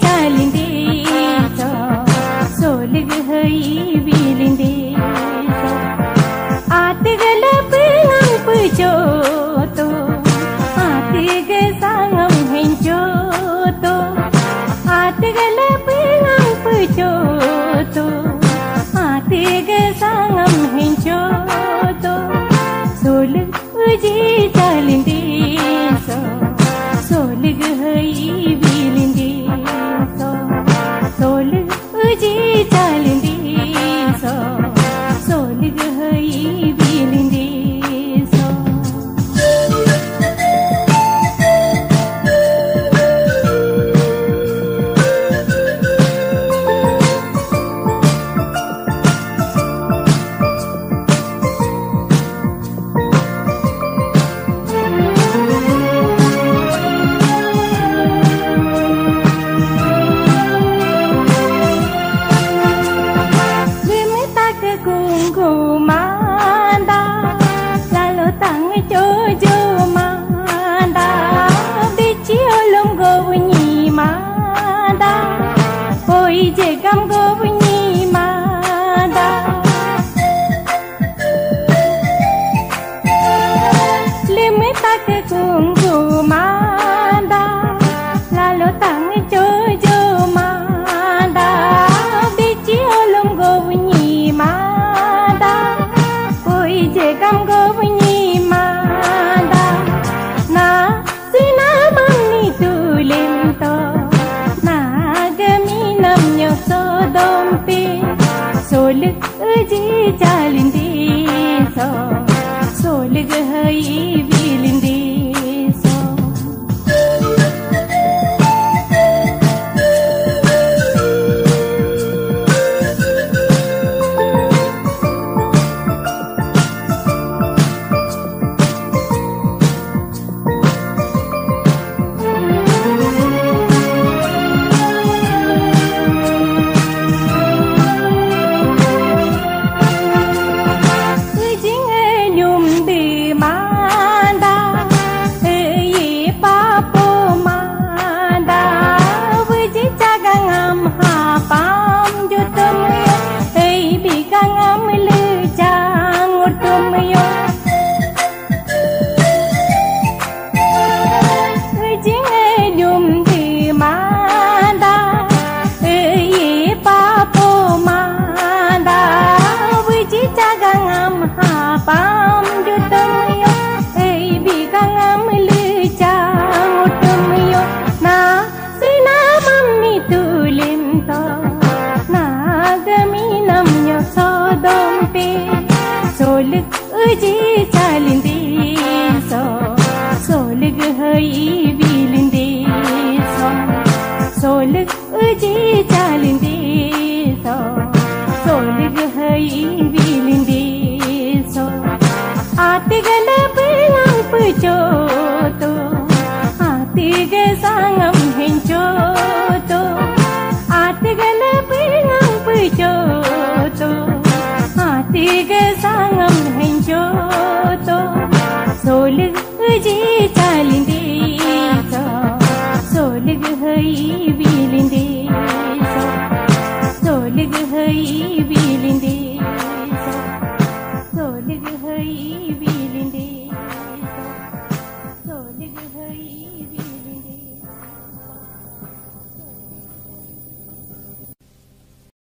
chalinde so solig hai vilinde so atigala pengang pujo to atiga sangam henjo to atigala pengang pujo to atiga sangam henjo to solig uji chalinde so solig hai vilinde so solig uji chalinde so solig hai vilinde so Jegam go bunyi mada leme tak kunggu mada lalu tang jojo mada bici olong go bunyi mada oi jegam go bunyi mada na sina mani tulim to so dompe solig uji chalinde so solig hai vilinde so pam jutam yo ei bikangam lucang utum yo na sina mammi tulim to na gaminam yo sodompe solig uji chalinde so solig hai vilinde so solig uji chalinde so solig hai vilinde atigala pengang pujo to atiga sangam henjo to